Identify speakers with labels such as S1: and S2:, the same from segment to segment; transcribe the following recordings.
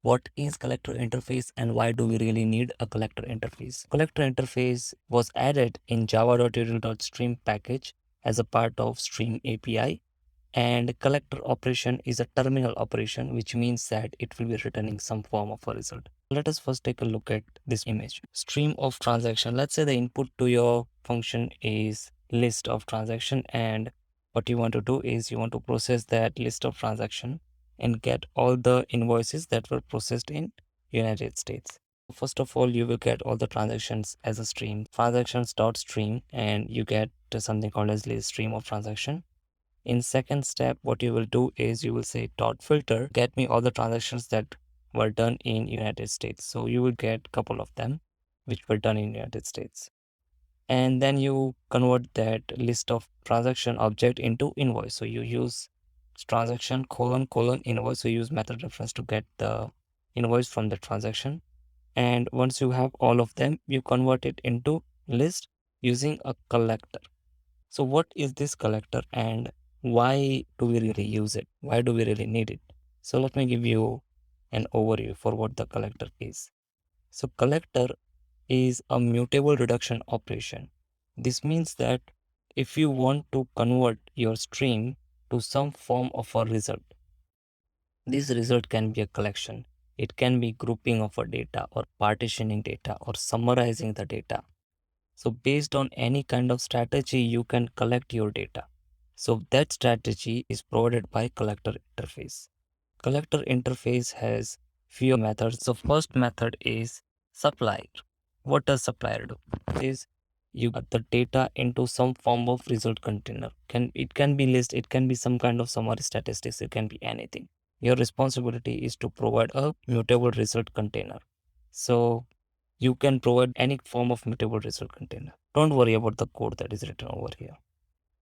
S1: What is collector interface and why do we really need a collector interface? Collector interface was added in java.util.stream package as a part of Stream API, and collector operation is a terminal operation, which means that it will be returning some form of a result. Let us first take a look at this image. Stream of transaction. Let's say the input to your function is list of transaction, and what you want to do is you want to process that list of transaction and get all the invoices that were processed in United States. First of all, you will get all the transactions as a stream, transactions.stream, and you get something called as list stream of transaction. In second step, what you will do is you will say dot filter, get me all the transactions that were done in United States. So you will get a couple of them which were done in United States. And then you convert that list of transaction object into invoice. So you use transaction : invoice. So you use method reference to get the invoice from the transaction. And once you have all of them, you convert it into list using a collector. So what is this collector and why do we really use it? Why do we really need it? So let me give you an overview for what the collector is. So collector is a mutable reduction operation. This means that if you want to convert your stream to some form of a result, this result can be a collection. It can be grouping of a data or partitioning data or summarizing the data. So based on any kind of strategy, you can collect your data. So that strategy is provided by collector interface. Collector interface has few methods. So first method is supplier. What does supplier do? Is you get the data into some form of result container. It can be list, it can be some kind of summary statistics, it can be anything. Your responsibility is to provide a mutable result container. So you can provide any form of mutable result container. Don't worry about the code that is written over here.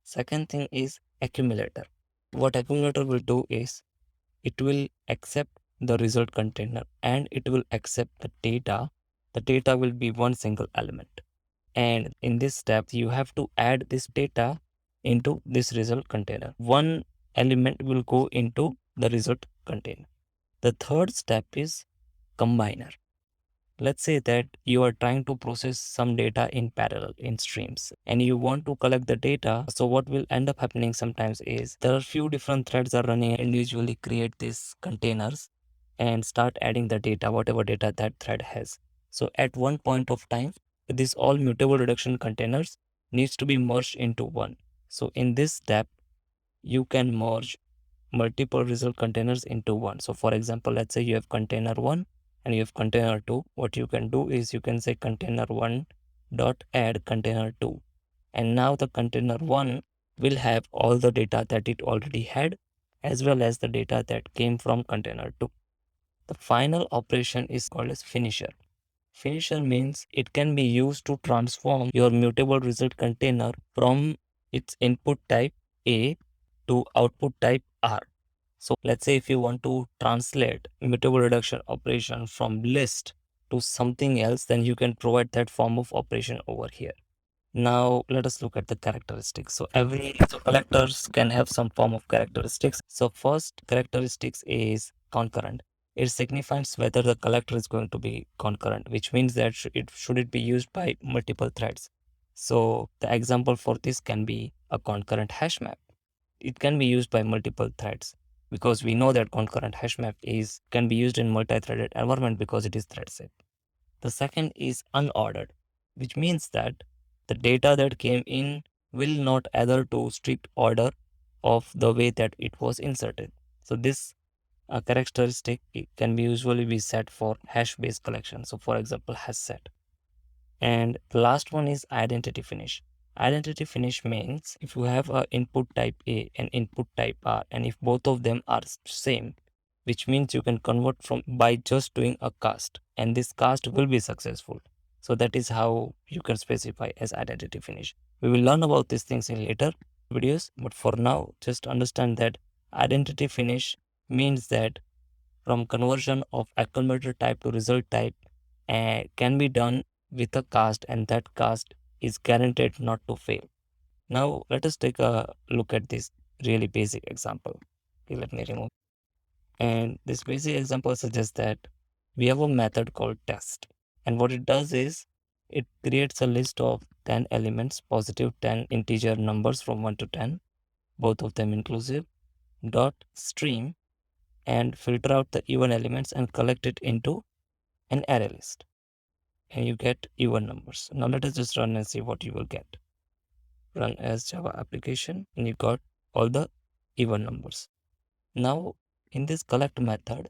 S1: Second thing is accumulator. What accumulator will do is it will accept the result container and it will accept the data. The data will be one single element. And in this step, you have to add this data into this result container. One element will go into the result container. The third step is combiner. Let's say that you are trying to process some data in parallel in streams and you want to collect the data. So what will end up happening sometimes is there are few different threads are running and individually create these containers and start adding the data, whatever data that thread has. So at one point of time, this all mutable reduction containers needs to be merged into one. So in this step, you can merge multiple result containers into one. So for example, let's say you have container 1 and you have container 2. What you can do is you can say container 1 dot add container 2, and now the container 1 will have all the data that it already had as well as the data that came from container 2. The final operation is called as finisher. Finisher means it can be used to transform your mutable result container from its input type A to output type R. So let's say if you want to translate mutable reduction operation from list to something else, then you can provide that form of operation over here. Now let us look at the characteristics. So collectors can have some form of characteristics. So first characteristics is concurrent. It signifies whether the collector is going to be concurrent, which means that should it be used by multiple threads. So the example for this can be a concurrent hash map. It can be used by multiple threads because we know that concurrent hash map can be used in multi-threaded environment because it is thread safe. The second is unordered, which means that the data that came in will not adhere to strict order of the way that it was inserted. So this characteristic can be usually be set for hash-based collection. So for example, hash set. And the last one is identity finish. Identity finish means if you have a input type A and input type R, and if both of them are same, which means you can convert from by just doing a cast, and this cast will be successful. So that is how you can specify as identity finish. We will learn about these things in later videos, but for now, just understand that identity finish means that from conversion of accumulator type to result type can be done with a cast, and that cast is guaranteed not to fail. Now let us take a look at this basic example. Okay, let me remove. And this basic example suggests that we have a method called test. And what it does is it creates a list of 10 elements, positive 10 integer numbers from 1 to 10, both of them inclusive, dot stream, and filter out the even elements and collect it into an array list. And you get even numbers. Now let us just run and see what you will get. Run as Java application and you got all the even numbers. Now in this collect method,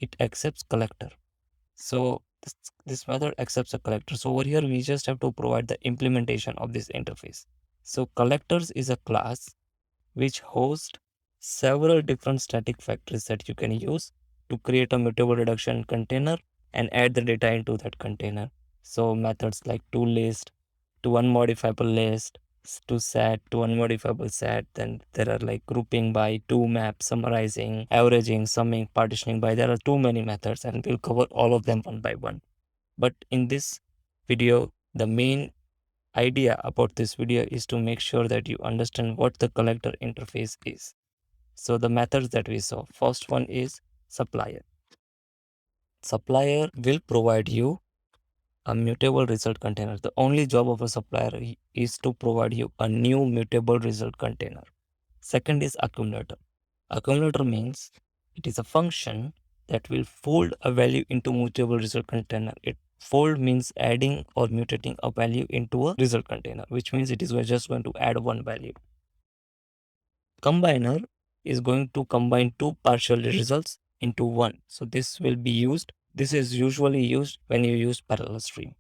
S1: it accepts collector. So this method accepts a collector. So over here, we just have to provide the implementation of this interface. So collectors is a class which hosts several different static factories that you can use to create a mutable reduction container and add the data into that container. So methods like toList, to unmodifiable list, to set, to unmodifiable set. Then there are like grouping by, to map, summarizing, averaging, summing, partitioning by. There are too many methods and we'll cover all of them one by one. But in this video, the main idea about this video is to make sure that you understand what the collector interface is. So the methods that we saw, first one is supplier. Supplier will provide you a mutable result container. The only job of a supplier is to provide you a new mutable result container. Second is accumulator. Accumulator means it is a function that will fold a value into mutable result container. Fold means adding or mutating a value into a result container, which means it is just going to add one value. Combiner is going to combine two partial results into one. So this will be used. This is usually used when you use parallel stream.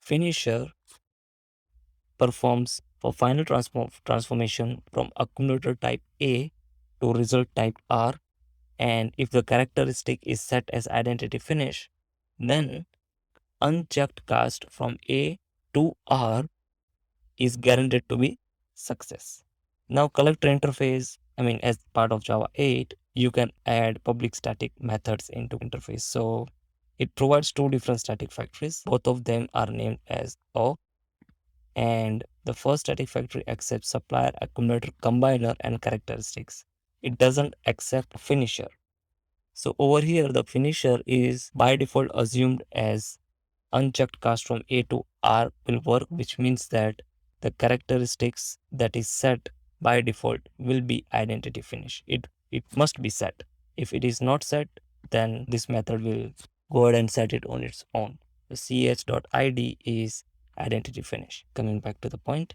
S1: Finisher performs for final transformation from accumulator type A to result type R, and if the characteristic is set as identity finish, then unchecked cast from A to R is guaranteed to be success. Now collector interface, as part of Java 8, you can add public static methods into interface. So it provides two different static factories. Both of them are named as O, and the first static factory accepts supplier, accumulator, combiner, and characteristics. It doesn't accept finisher. So over here, the finisher is by default assumed as unchecked cast from A to R will work, which means that the characteristics that is set by default will be identity finish. It must be set. If it is not set, then this method will go ahead and set it on its own. The ch.id is identity finish. Coming back to the point,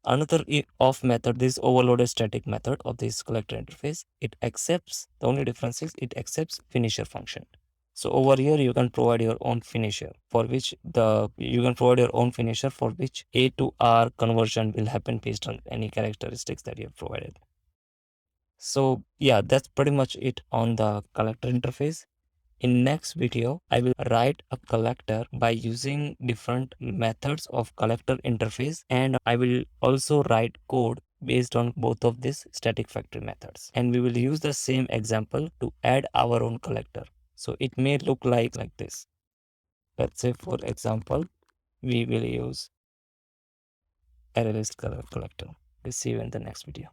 S1: another off method, this overloaded static method of this collector interface, it accepts, the only difference is it accepts finisher function. So over here you can provide your own finisher for which A to R conversion will happen based on any characteristics that you have provided. So yeah, that's pretty much it on the collector interface. In next video, I will write a collector by using different methods of collector interface, and I will also write code based on both of these static factory methods. And we will use the same example to add our own collector. So it may look like this. Let's say, for example, we will use array list collector. We'll see you in the next video.